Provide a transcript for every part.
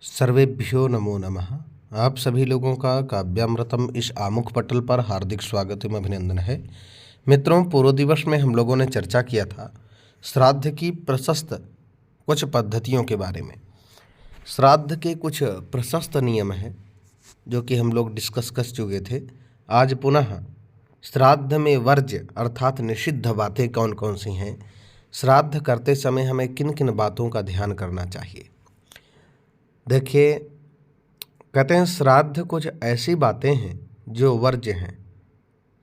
सर्वेभ्यो नमो नमः। आप सभी लोगों का काव्यामृतम इस आमुख पटल पर हार्दिक स्वागत एवं अभिनंदन है। मित्रों, पूर्व दिवस में हम लोगों ने चर्चा किया था श्राद्ध की प्रशस्त कुछ पद्धतियों के बारे में। श्राद्ध के कुछ प्रशस्त नियम हैं जो कि हम लोग डिस्कस कर चुके थे। आज पुनः श्राद्ध में वर्ज्य अर्थात निषिद्ध बातें कौन कौन सी हैं, श्राद्ध करते समय हमें किन किन बातों का ध्यान करना चाहिए। देखिए, कहते हैं श्राद्ध कुछ ऐसी बातें हैं जो वर्ज्य हैं।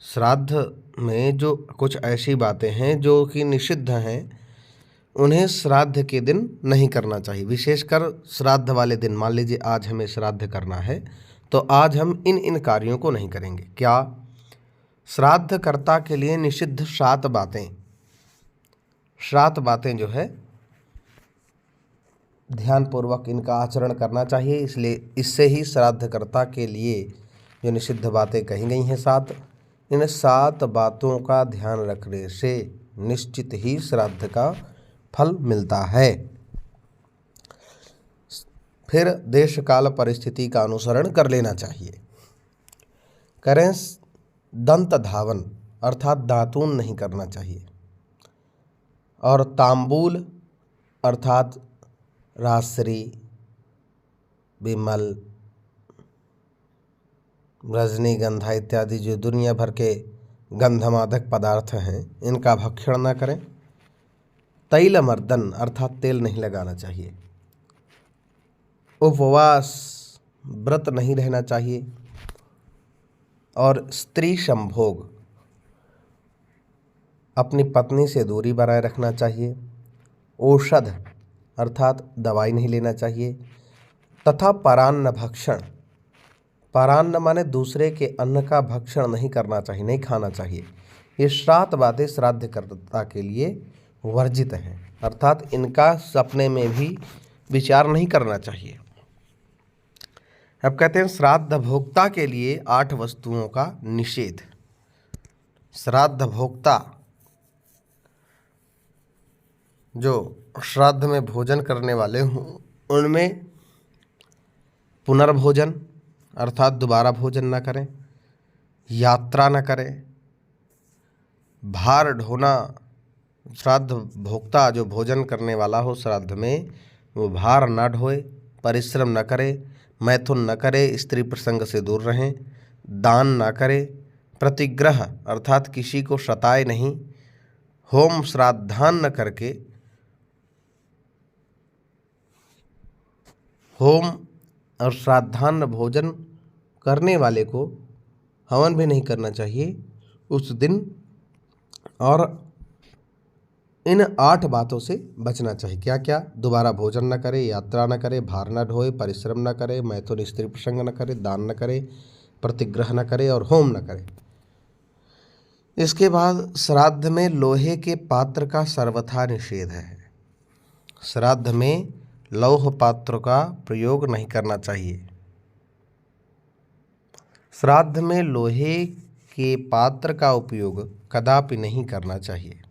श्राद्ध में जो कुछ ऐसी बातें हैं जो कि निषिद्ध हैं, उन्हें श्राद्ध के दिन नहीं करना चाहिए। विशेषकर श्राद्ध वाले दिन, मान लीजिए आज हमें श्राद्ध करना है तो आज हम इन कार्यों को नहीं करेंगे। क्या? श्राद्धकर्ता के लिए निषिद्ध 7 बातें, 7 बातें जो है ध्यानपूर्वक इनका आचरण करना चाहिए। इसलिए इससे ही श्राद्धकर्ता के लिए जो निषिद्ध बातें कही गई हैं 7, इन 7 बातों का ध्यान रखने से निश्चित ही श्राद्ध का फल मिलता है। फिर देश काल परिस्थिति का अनुसरण कर लेना चाहिए। करें दंत धावन अर्थात दातून नहीं करना चाहिए, और तांबूल अर्थात राजश्री, विमल, रजनीगंधा इत्यादि जो दुनिया भर के गंधमादक पदार्थ हैं, इनका भक्षण न करें। तैलमर्दन अर्थात तेल नहीं लगाना चाहिए। उपवास व्रत नहीं रहना चाहिए। और स्त्री संभोग, अपनी पत्नी से दूरी बनाए रखना चाहिए। औषध अर्थात दवाई नहीं लेना चाहिए। तथा परान्न भक्षण, परान्न माने दूसरे के अन्न का भक्षण नहीं करना चाहिए, नहीं खाना चाहिए। ये 7 बातें श्राद्धकर्ता के लिए वर्जित हैं, अर्थात इनका सपने में भी विचार नहीं करना चाहिए। अब कहते हैं श्राद्ध भोक्ता के लिए 8 वस्तुओं का निषेध। श्राद्ध भोक्ता जो श्राद्ध में भोजन करने वाले हों, उनमें पुनर्भोजन अर्थात दोबारा भोजन न करें, यात्रा न करें, भार ढोना। श्राद्ध भोक्ता जो भोजन करने वाला हो श्राद्ध में, वो भार न ढोए, परिश्रम न करे, मैथुन न करे, स्त्री प्रसंग से दूर रहें, दान न करे, प्रतिग्रह अर्थात किसी को सताए नहीं, होम श्राद्धान न करके, होम और श्राद्धान्न भोजन करने वाले को हवन भी नहीं करना चाहिए उस दिन। और इन 8 बातों से बचना चाहिए। क्या क्या? दोबारा भोजन न करे, यात्रा न करे, भार न ढोए, परिश्रम न करे, मैथुन स्त्री प्रसंग न करे, दान न करे, प्रतिग्रह न करे और होम न करे। इसके बाद श्राद्ध में लोहे के पात्र का सर्वथा निषेध है। श्राद्ध में लौह पात्र का प्रयोग नहीं करना चाहिए। श्राद्ध में लोहे के पात्र का उपयोग कदापि नहीं करना चाहिए।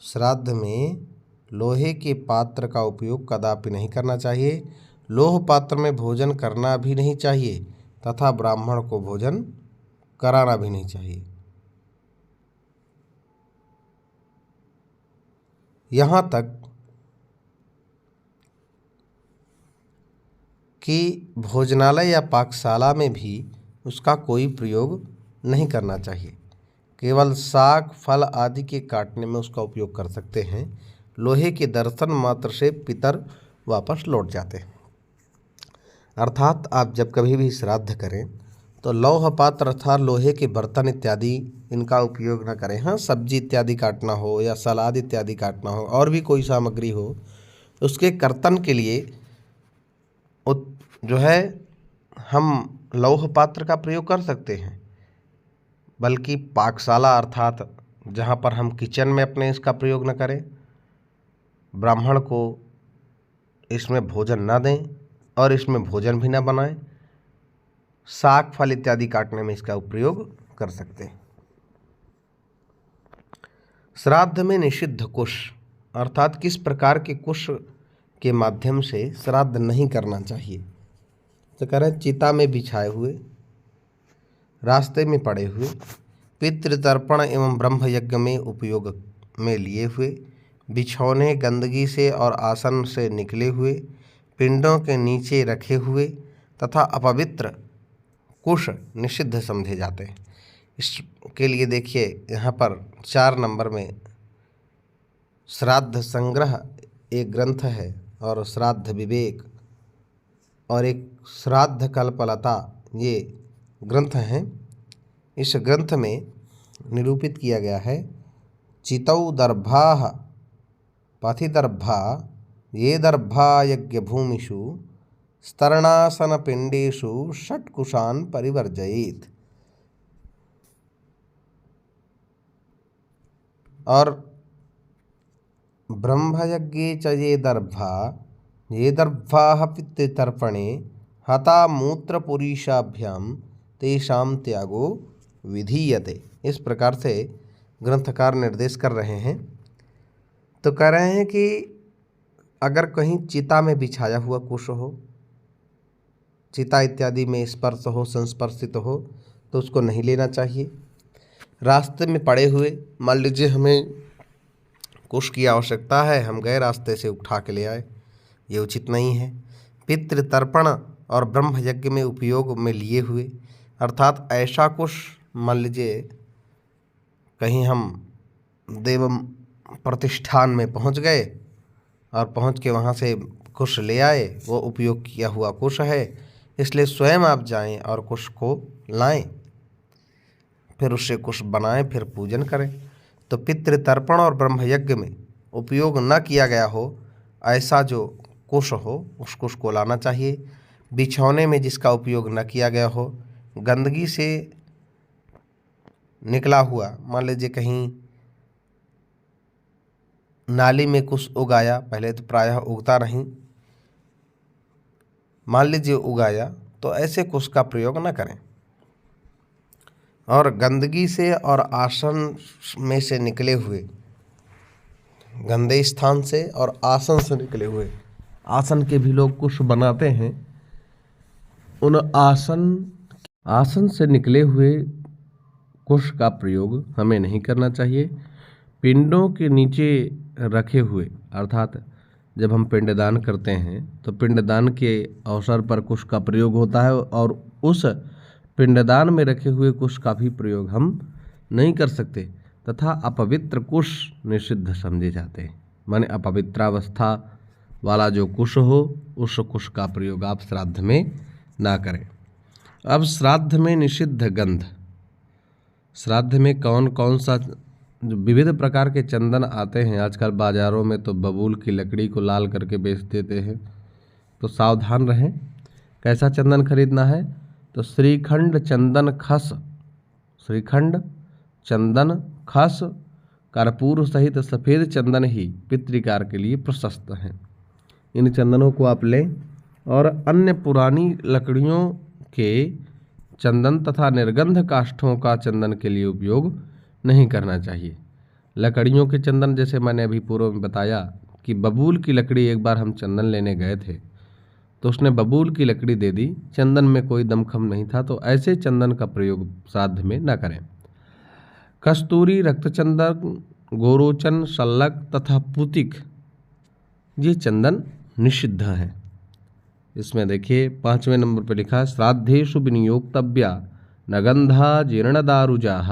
श्राद्ध में लोहे के पात्र का उपयोग कदापि नहीं करना चाहिए। लोह पात्र में भोजन करना भी नहीं चाहिए तथा ब्राह्मण को भोजन कराना भी नहीं चाहिए। यहाँ तक कि भोजनालय या पाकशाला में भी उसका कोई प्रयोग नहीं करना चाहिए। केवल साग फल आदि के काटने में उसका उपयोग कर सकते हैं। लोहे के दर्शन मात्र से पितर वापस लौट जाते हैं। अर्थात आप जब कभी भी श्राद्ध करें तो लौह पात्र अर्थात लोहे के बर्तन इत्यादि इनका उपयोग न करें। हाँ, सब्जी इत्यादि काटना हो या सलाद इत्यादि काटना हो और भी कोई सामग्री हो, उसके कर्तन के लिए जो है हम लौह पात्र का प्रयोग कर सकते हैं। बल्कि पाकशाला अर्थात जहाँ पर हम किचन में अपने इसका प्रयोग न करें, ब्राह्मण को इसमें भोजन न दें और इसमें भोजन भी न बनाएं, साग फल इत्यादि काटने में इसका उपयोग कर सकते हैं। श्राद्ध में निषिद्ध कुश अर्थात किस प्रकार के कुश के माध्यम से श्राद्ध नहीं करना चाहिए। तो कह रहे हैं चिता में बिछाए हुए, रास्ते में पड़े हुए, पितृतर्पण एवं ब्रह्म यज्ञ में उपयोग में लिए हुए, बिछौने गंदगी से और आसन से निकले हुए, पिंडों के नीचे रखे हुए तथा अपवित्र कुश निषिद्ध समझे जाते हैं। इसके लिए देखिए यहाँ पर 4 नंबर में श्राद्ध संग्रह एक ग्रंथ है और श्राद्ध विवेक और एक श्राद्ध कल्पलता ये ग्रंथ हैं। इस ग्रंथ में निरूपित किया गया है चितौ दर्भाः पथिदर्भा ये दर्भा यज्ञभूमिषु स्तरणासनपिण्डेषु षट्कुशान् परिवर्जयेत्। और ब्रह्मयज्ञे च ये दर्भाः पितृतर्पणे हता मूत्रपुरीषाभ्यां तेषां त्यागो विधीयते। इस प्रकार से ग्रंथकार निर्देश कर रहे हैं। तो कह रहे हैं कि अगर कहीं चिता में बिछाया हुआ कुश हो, चिता इत्यादि में स्पर्श हो, संस्पर्शित हो, तो उसको नहीं लेना चाहिए। रास्ते में पड़े हुए, मान लीजिए हमें कुश की आवश्यकता है, हम गए रास्ते से उठा के ले आए, ये उचित नहीं है। पितृतर्पण और ब्रह्म यज्ञ में उपयोग में लिए हुए, अर्थात ऐसा कुश, मान लीजिए कहीं हम देव प्रतिष्ठान में पहुंच गए और पहुंच के वहां से कुश ले आए, वो उपयोग किया हुआ कुश है, इसलिए स्वयं आप जाएं और कुश को लाएं, फिर उससे कुश बनाएं, फिर पूजन करें। तो पितृतर्पण और ब्रह्म यज्ञ में उपयोग न किया गया हो ऐसा जो कुश हो, उस कुश को लाना चाहिए। बिछौने में जिसका उपयोग न किया गया हो, गंदगी से निकला हुआ, मान लीजिए कहीं नाली में कुश उगाया, पहले तो प्रायः उगता नहीं, मान लीजिए उगाया, तो ऐसे कुश का प्रयोग न करें। और गंदगी से और आसन में से निकले हुए, गंदे स्थान से और आसन से निकले हुए, आसन के भी लोग कुश बनाते हैं, उन आसन से निकले हुए कुश का प्रयोग हमें नहीं करना चाहिए। पिंडों के नीचे रखे हुए, अर्थात जब हम पिंडदान करते हैं तो पिंडदान के अवसर पर कुश का प्रयोग होता है और उस पिंडदान में रखे हुए कुश का भी प्रयोग हम नहीं कर सकते, तथा अपवित्र कुश निषिद्ध समझे जाते हैं। माने अपवित्रावस्था वाला जो कुश हो, उस कुश का प्रयोग आप श्राद्ध में ना करें। अब श्राद्ध में निषिद्ध गंध, श्राद्ध में कौन कौन सा, जो विविध प्रकार के चंदन आते हैं आजकल बाज़ारों में, तो बबूल की लकड़ी को लाल करके बेच देते हैं, तो सावधान रहें। कैसा चंदन खरीदना है? तो श्रीखंड चंदन खस, श्रीखंड चंदन खस कर्पूर सहित सफ़ेद चंदन ही पितृकार के लिए प्रशस्त हैं। इन चंदनों को आप लें और अन्य पुरानी लकड़ियों के चंदन तथा निर्गंध काष्ठों का चंदन के लिए उपयोग नहीं करना चाहिए। लकड़ियों के चंदन, जैसे मैंने अभी पूर्व में बताया कि बबूल की लकड़ी, एक बार हम चंदन लेने गए थे तो उसने बबूल की लकड़ी दे दी, चंदन में कोई दमखम नहीं था, तो ऐसे चंदन का प्रयोग श्राद्ध में न करें। कस्तूरी, रक्तचंदन, गोरोचन, शल्लक तथा पुतिक, ये चंदन निषिद्ध हैं। इसमें देखिए 5वें नंबर पर लिखा है श्राद्धेषु विनियोक्तव्या नगंधा जीर्णदारुजाः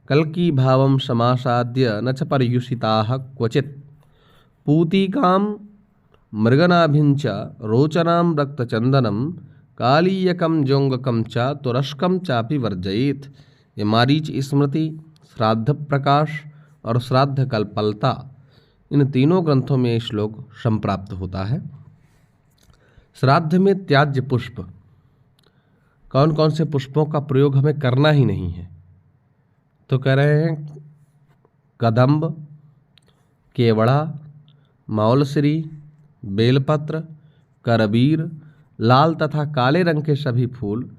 कल्की भावं समासाद्य न च पर्युषिताः क्वचित् पूतिकां मृगनाभिञ्च रोचनां रक्तचंदनं कालीयकं जोंगकं च तुरस्कं चापि वर्जयेत्। ये मारीच स्मृति, श्राद्ध प्रकाश और श्राद्ध कल्पलता, इन तीनों ग्रंथों में श्लोक संप्राप्त होता है। श्राद्ध में त्याज्य पुष्प, कौन कौन से पुष्पों का प्रयोग हमें करना ही नहीं है? तो कह रहे हैं कदम्ब, केवड़ा, मौलश्री, बेलपत्र, करबीर, लाल तथा काले रंग के सभी फूल,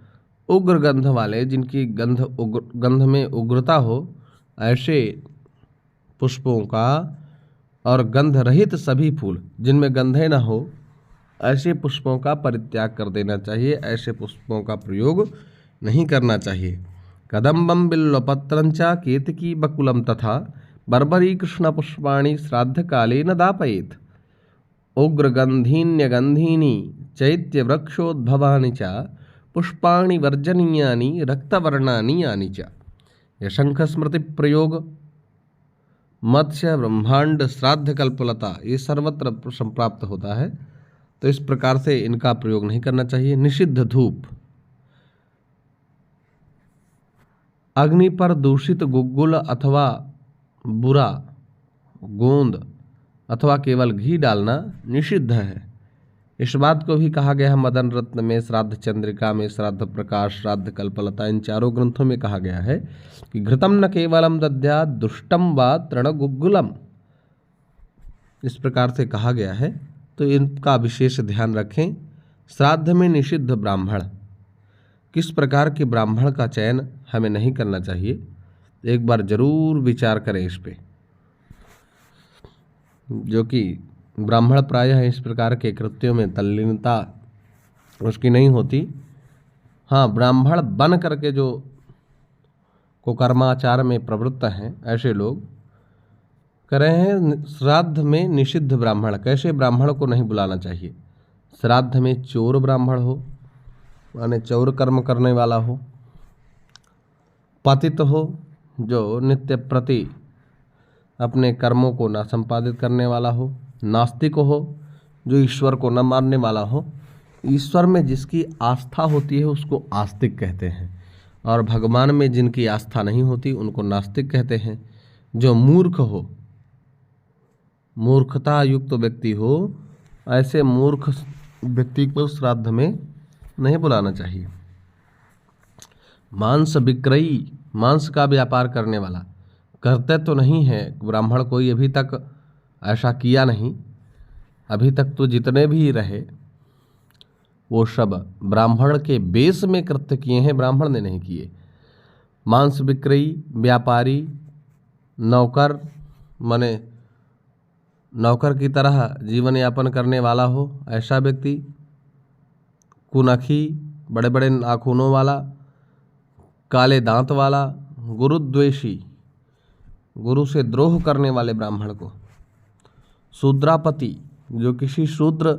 उग्र गंध वाले, जिनकी गंध में उग्रता हो, ऐसे पुष्पों का और गंध रहित सभी फूल जिनमें गंधे न हो ऐसे पुष्पों का परित्याग कर देना चाहिए, ऐसे पुष्पों का प्रयोग नहीं करना चाहिए। कदम्बम बिल्वपत्रंच केतकी बकुलम तथा बर्बरी कृष्ण पुष्पाणि श्राद्ध काले न दापयेत्। उग्रगंधीन्यगंधीनि चैत्यवृक्षोद्भवानि च पुष्पाणि वर्जनीयानि रक्तवर्णानि यानि च। यह शंख स्मृति प्रयोग मत्स्य ब्रह्मांड श्राद्ध कल्पलता ये सर्वत्र संप्राप्त होता है, तो इस प्रकार से इनका प्रयोग नहीं करना चाहिए। निषिद्ध धूप, अग्नि पर दूषित गुग्गुल अथवा बुरा गोंद अथवा केवल घी डालना निषिद्ध है। इस बात को भी कहा गया है मदन रत्न में, श्राद्ध चंद्रिका में, श्राद्ध प्रकाश, श्राद्ध कल्पलता, इन चारों ग्रंथों में कहा गया है कि घृतम न केवलम दद्यात् दुष्टम वा तृण गुग्गुलम, इस प्रकार से कहा गया है, तो इनका विशेष ध्यान रखें। श्राद्ध में निषिद्ध ब्राह्मण, किस प्रकार के ब्राह्मण का चयन हमें नहीं करना चाहिए, एक बार जरूर विचार करें इस पे, जो कि ब्राह्मण प्रायः इस प्रकार के कृत्यों में तल्लीनता उसकी नहीं होती। हाँ, ब्राह्मण बन करके जो कुकर्माचार में प्रवृत्त हैं ऐसे लोग कह रहे हैं श्राद्ध में निषिद्ध ब्राह्मण। कैसे ब्राह्मण को नहीं बुलाना चाहिए? श्राद्ध में चोर ब्राह्मण हो, माने चौर कर्म करने वाला हो, पतित हो जो नित्य प्रति अपने कर्मों को न संपादित करने वाला हो, नास्तिक हो जो ईश्वर को न मानने वाला हो। ईश्वर में जिसकी आस्था होती है उसको आस्तिक कहते हैं, और भगवान में जिनकी आस्था नहीं होती उनको नास्तिक कहते हैं। जो मूर्ख हो, मूर्खता युक्त व्यक्ति हो, ऐसे मूर्ख व्यक्ति को श्राद्ध में नहीं बुलाना चाहिए। मांस विक्रयी, मांस का व्यापार करने वाला, करते तो नहीं है ब्राह्मण कोई अभी तक ऐसा किया नहीं, अभी तक तो जितने भी रहे वो सब ब्राह्मण के बेस में कृत्य किए हैं, ब्राह्मण ने नहीं किए। मांस विक्रयी, व्यापारी, नौकर, माने नौकर की तरह जीवन यापन करने वाला हो ऐसा व्यक्ति, कुनखी, बड़े बड़े नाखूनों वाला, काले दांत वाला, गुरुद्वेषी, गुरु से द्रोह करने वाले ब्राह्मण को, शूद्रापति जो किसी शूद्र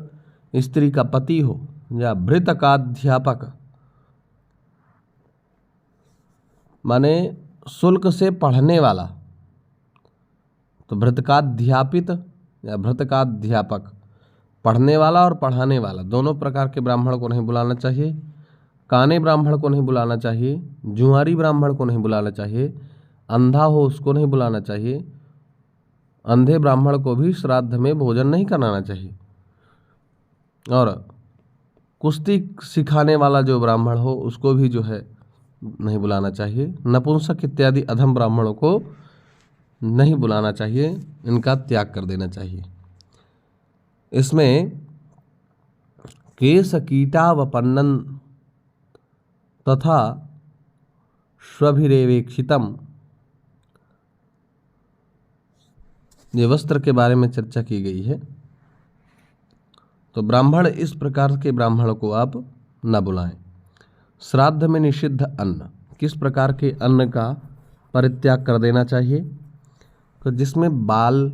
स्त्री का पति हो, या भृतकाध्यापक माने शुल्क से पढ़ने वाला, तो भृतकाध्यापित या भृतकाध्यापक, पढ़ने वाला और पढ़ाने वाला, दोनों प्रकार के ब्राह्मण को नहीं बुलाना चाहिए। काने ब्राह्मण को नहीं बुलाना चाहिए, जुआरी ब्राह्मण को नहीं बुलाना चाहिए, अंधा हो उसको नहीं बुलाना चाहिए, अंधे ब्राह्मण को भी श्राद्ध में भोजन नहीं कराना चाहिए, और कुश्ती सिखाने वाला जो ब्राह्मण हो उसको भी जो है नहीं बुलाना चाहिए। नपुंसक इत्यादि अधम ब्राह्मणों को नहीं बुलाना चाहिए, इनका त्याग कर देना चाहिए। इसमें केश कीटावपन्नन तथा स्वभिरेवेक्षितम, ये वस्त्र के बारे में चर्चा की गई है। तो ब्राह्मण, इस प्रकार के ब्राह्मण को आप न बुलाएं। श्राद्ध में निषिद्ध अन्न, किस प्रकार के अन्न का परित्याग कर देना चाहिए? तो जिसमें बाल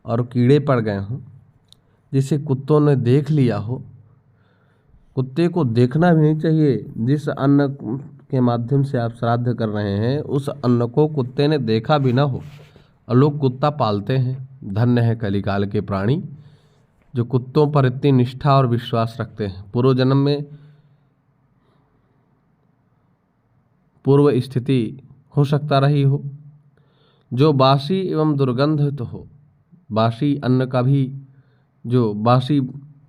और कीड़े पड़ गए हों, जिसे कुत्तों ने देख लिया हो, कुत्ते को देखना भी नहीं चाहिए। जिस अन्न के माध्यम से आप श्राद्ध कर रहे हैं उस अन्न को कुत्ते ने देखा भी ना हो, और लोग कुत्ता पालते हैं। धन्य है कलिकाल के प्राणी जो कुत्तों पर इतनी निष्ठा और विश्वास रखते हैं। पूर्व जन्म में पूर्व स्थिति हो सकता रही हो। जो बासी एवं दुर्गंधित हो, बासी अन्न का भी, जो बासी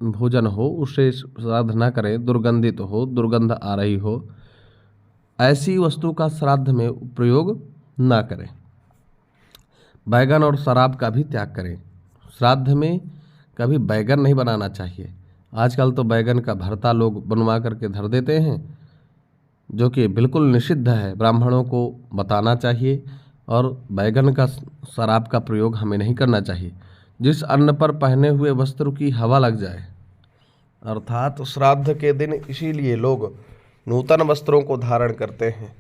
भोजन हो उससे श्राद्ध न करें। दुर्गंधित हो, दुर्गंध आ रही हो, ऐसी वस्तु का श्राद्ध में प्रयोग ना करें। बैगन और शराब का भी त्याग करें। श्राद्ध में कभी बैगन नहीं बनाना चाहिए। आजकल तो बैगन का भरता लोग बनवा करके धर देते हैं, जो कि बिल्कुल निषिद्ध है। ब्राह्मणों को बताना चाहिए और बैगन का शराब का प्रयोग हमें नहीं करना चाहिए। जिस अन्न पर पहने हुए वस्त्र की हवा लग जाए, अर्थात श्राद्ध के दिन इसीलिए लोग नूतन वस्त्रों को धारण करते हैं।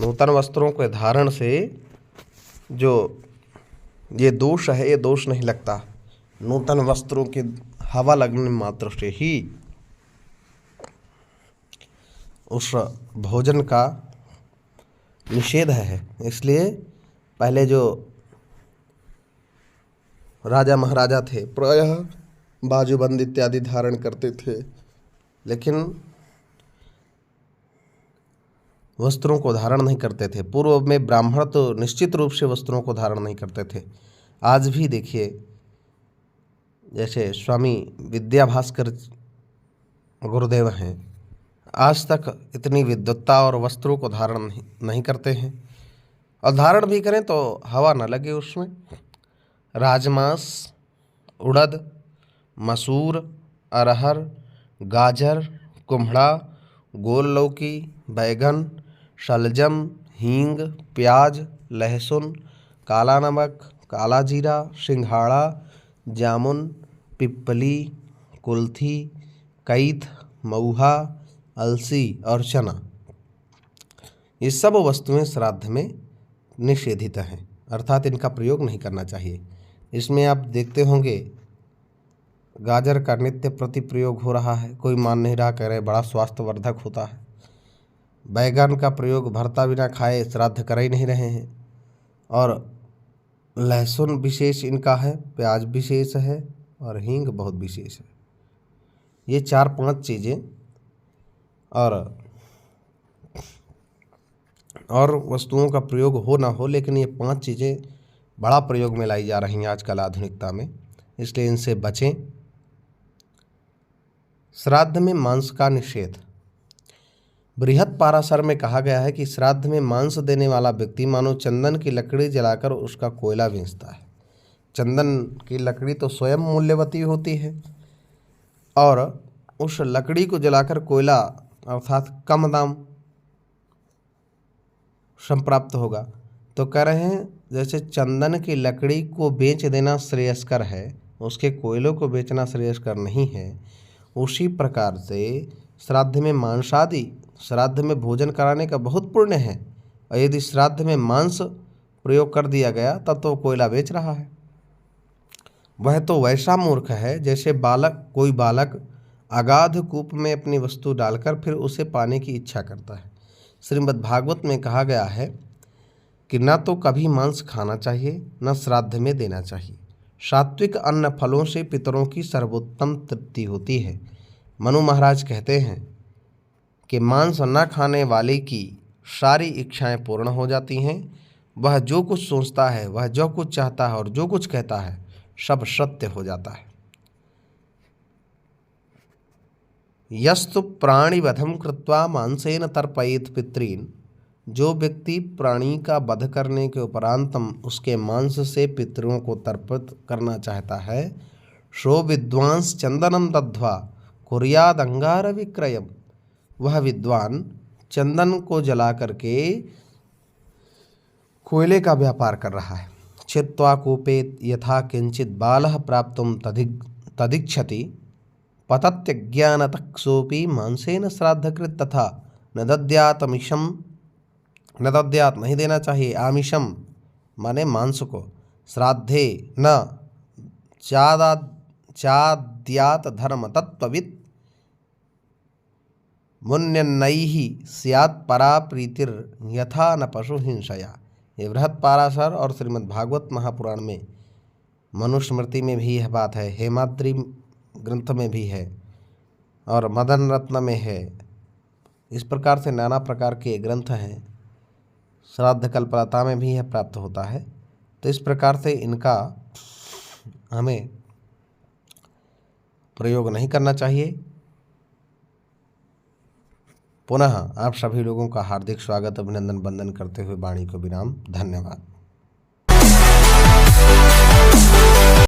नूतन वस्त्रों के धारण से जो ये दोष है, ये दोष नहीं लगता। नूतन वस्त्रों की हवा लगने मात्र से ही उस भोजन का निषेध है। इसलिए पहले जो राजा महाराजा थे प्रायः बाजूबंद इत्यादि धारण करते थे, लेकिन वस्त्रों को धारण नहीं करते थे। पूर्व में ब्राह्मण तो निश्चित रूप से वस्त्रों को धारण नहीं करते थे। आज भी देखिए, जैसे स्वामी विद्याभास्कर गुरुदेव हैं, आज तक इतनी विद्वत्ता और वस्त्रों को धारण नहीं करते हैं, और धारण भी करें तो हवा न लगे उसमें। राजमांस, उड़द, मसूर, अरहर, गाजर, कुम्हड़ा, गोल लौकी, बैगन, शलजम, हींग, प्याज, लहसुन, काला नमक, काला जीरा, सिंघाड़ा, जामुन, पिप्पली, कुल्थी, कैथ, मऊहा, अलसी और चना, ये सब वस्तुएं श्राद्ध में निषेधित हैं, अर्थात इनका प्रयोग नहीं करना चाहिए। इसमें आप देखते होंगे गाजर का नित्य प्रति प्रयोग हो रहा है, कोई मान नहीं रहा, कह रहे बड़ा स्वास्थ्यवर्धक होता है। बैगन का प्रयोग भरता बिना खाए श्राद्ध कर ही नहीं रहे हैं, और लहसुन विशेष इनका है, प्याज विशेष है और हींग बहुत विशेष है। ये 4-5 चीज़ें और वस्तुओं का प्रयोग हो ना हो, लेकिन ये 5 चीज़ें बड़ा प्रयोग में लाई जा रही हैं आजकल आधुनिकता में, इसलिए इनसे बचें। श्राद्ध में मांस का निषेध। बृहत पाराशर में कहा गया है कि श्राद्ध में मांस देने वाला व्यक्ति मानो चंदन की लकड़ी जलाकर उसका कोयला बेचता है। चंदन की लकड़ी तो स्वयं मूल्यवती होती है, और उस लकड़ी को जलाकर कोयला अर्थात कम दाम संप्राप्त होगा। तो कह रहे हैं जैसे चंदन की लकड़ी को बेच देना श्रेयस्कर है, उसके कोयलों को बेचना श्रेयस्कर नहीं है, उसी प्रकार से श्राद्ध में मांसादि, श्राद्ध में भोजन कराने का बहुत पुण्य है, और यदि श्राद्ध में मांस प्रयोग कर दिया गया तब तो कोयला बेच रहा है। वह तो वैसा मूर्ख है जैसे कोई बालक अगाध कूप में अपनी वस्तु डालकर फिर उसे पाने की इच्छा करता है। श्रीमद् भागवत में कहा गया है कि न तो कभी मांस खाना चाहिए, न श्राद्ध में देना चाहिए। सात्विक अन्न फलों से पितरों की सर्वोत्तम तृप्ति होती है। मनु महाराज कहते हैं कि मांस न खाने वाले की सारी इच्छाएं पूर्ण हो जाती हैं। वह जो कुछ सोचता है, वह जो कुछ चाहता है और जो कुछ कहता है, सब सत्य हो जाता है। यस्तु प्राणिवधम कृत्वा मांसेन तर्पयेत पितॄन्, जो व्यक्ति प्राणी का वध करने के उपरांत उसके मांस से पितरों को तर्पित करना चाहता है, सो विद्वांस चंदनम दध्वा कुर्याद अंगार विक्रयम, वह विद्वान चंदन को जला करके कोयले का व्यापार कर रहा है। छित्त्वा कूपे यथा किंचित बालः प्राप्तुम तदिच्छति पतत्यज्ञानतक्षोपि मांसेन श्राद्धकृत तथा न दद्यात नहीं देना चाहिए। आमिषम माने मांस को, श्राद्धे न चाद्यात धर्म तत्त्ववित् मुन्यन्नैहि स्यात् परा प्रीतिर यथा न पशु हिंसया। ये बृहत पाराशर और श्रीमद् भागवत महापुराण में, मनुस्मृति में भी यह बात है, हेमाद्रि ग्रंथ में भी है और मदन रत्न में है। इस प्रकार से नाना प्रकार के ग्रंथ हैं। श्राद्ध कल्पलता में भी यह प्राप्त होता है। तो इस प्रकार से इनका हमें प्रयोग नहीं करना चाहिए। पुनः आप सभी लोगों का हार्दिक स्वागत, अभिनंदन, वंदन करते हुए वाणी को विराम। धन्यवाद।